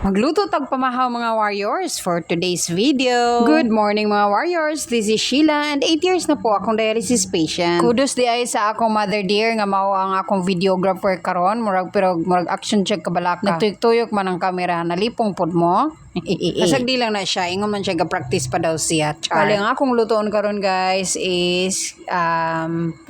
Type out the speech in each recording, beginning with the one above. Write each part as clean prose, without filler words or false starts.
Magluto tag pamahaw mga warriors for today's video. Good morning mga warriors, this is Sheila and 8 years na po akong dialysis patient. Kudos di ay sa akong mother dear nga mao ang akong videographer karon, murag action check kabalaka. Nagtuyok-tuyok man ang kamera, nalipong pod mo. Kasag di lang na siya, ingon man siya ga-practice pa daw siya. Bali ang akong lutoon karon guys is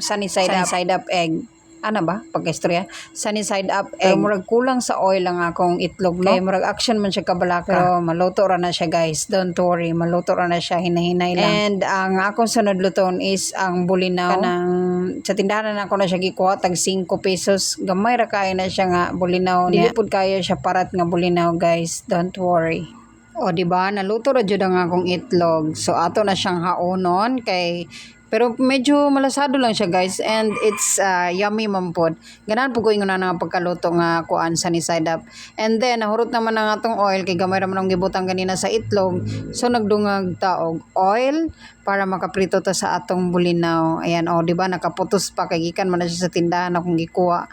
sunny side up egg. Ano ba? Pagka-istorya. Sunny side up egg. Pero murag kulang sa oil lang akong itlog, no? Kaya murag action man siya kabalaka. Pero maluto ra na siya guys. Don't worry. Maluto ra na siya. Hinahinay lang. And ang akong sunod lutoon is ang bulinaw. Kanang sa tindahan na ako na siya gikuha. Tag 5 pesos. Gamay ra kaya na siya nga bulinaw. Dilipod kaya siya parat nga bulinaw guys. Don't worry. O diba? Naluto ra jud ang akong itlog. So ato na siyang haonon kay pero medyo malasado lang siya guys and it's yummy man pod. Ganahan po ko ingon na pagkaluto nga kuan sunny side up. And then nahurot naman ang atong oil kay gamay ra man ang gibutang kanina sa itlog. So nagdungag taog oil para makaprito ta sa atong bulinaw. Ayan di ba nakaputos pa kay gikan man na siya sa tindahan akong gikuha.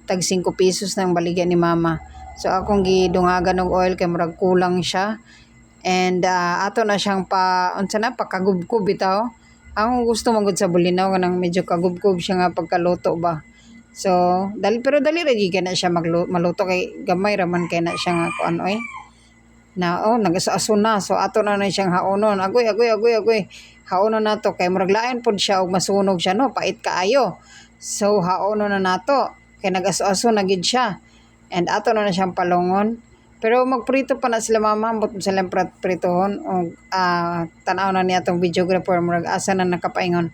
Tag 5 pesos nang baligyan ni mama. So akong gidungagan og oil kay murag kulang siya. And ato na siyang pakagubkub bitaw. Ang gusto magud sa bulinaw kanang medyo kagubkob siya nga pagkaluto ba. So, dali ra gyud na siya maluto kay gamay ra man kay na siya nga kuan oy. Nagasaso na. So ato na siyang haonon. Agoy. Haonon nato kay murag lain pod siya og masunog siya no, pait kaayo. So haonon na nato kay nagasaso na gid siya. And ato na siyang palungon. Pero magprito pa na sila mama, ambot mo silang pritohon o tanaw na niya itong videographer, murag asa na nakapaingon.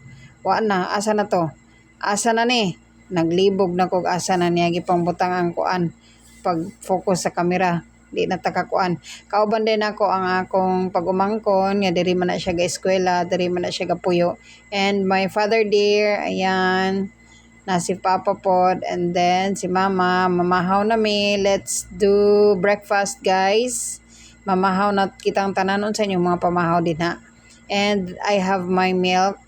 Na, asa na to? Asa na ni? Naglibog na kog asa na niya gipang butang ang kuan pag-focus sa kamera. Di na takakuan. Kauban din ako ang akong pag-umangkon, nga diri man na siya ga-eskwela, diri man na siya ga-puyo. And my father dear, ayan, na si Papa pod, and then si Mama, mamahaw na mi. Let's do breakfast guys. Mamahaw na kitang tananon sa inyo mga pamahaw din ha. And I have my milk.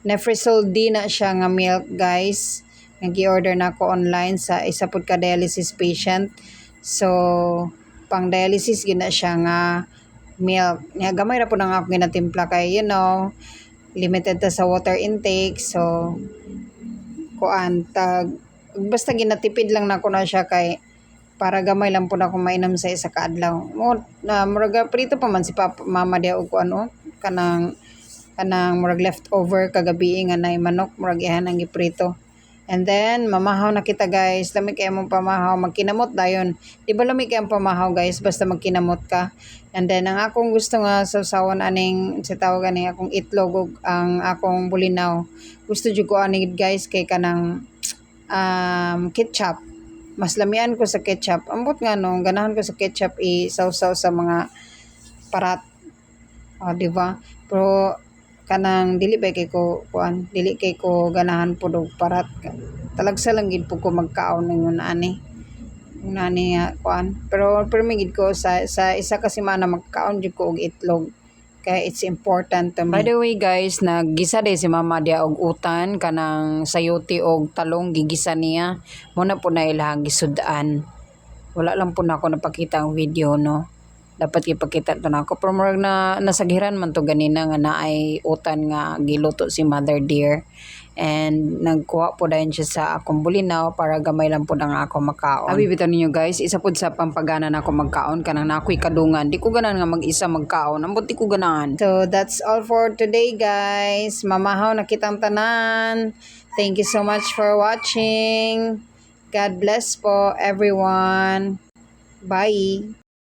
Nefrisol D na siya nga milk guys. Nag-i-order na ako online sa isa pod ka dialysis patient. So, pang dialysis gina siya nga milk. Nga gamay ra po nang ako ginatimpla kay limited ta sa water intake. So, basta ginatipid lang nako na siya kay para gamay lang po na akong mainom sa isa ka adlaw. Murag prito pa man si Papa Mama dia og kanang murag leftover kagabi nga nay manok murag ihan ang giprito. And then mamahaw na kita guys. Lami kay mong pamahaw, magkinamot dayon. Di ba lami kay ang pamahaw guys basta magkinamot ka. And then ang akong gusto nga sawsawan aning sa tawag ani akong itlog ug ang akong bulinaw. Gusto jud ko ani guys kay kanang ketchup. Mas lamian ko sa ketchup. Ambot nga ganahan ko sa ketchup i-sawsaw sa mga parat. Di ba? Pero kanang dili kay ko ganahan pud og parat. Talagsa lang gid po ko magkaon ningon ani kuan. Pero migid ko sa isa ka semana magkaon jud ko og itlog. Kaya it's important to me. By the way guys, naggisa day si Mama dia og utan kanang sayote og talong gigisa niya. Muna po na ilahang gisudan. Wala lang po na ako napakita ang video no. Dapat ipakita to na ako. Pero murag na nasagiran man to ganina nga naay utan nga giluto si Mother dear. And nagkuha po dahil siya sa akong bulinaw para gamay lang po na ako makaon. Abibitaw ninyo guys, isa po sa pampagana na ako magkaon kanang nakoy kadungan. Di ko ganan nga mag-isa magkaon. Ambot di ko ganan. So that's all for today guys. Mamahaw na kitang tanan. Thank you so much for watching. God bless po everyone. Bye.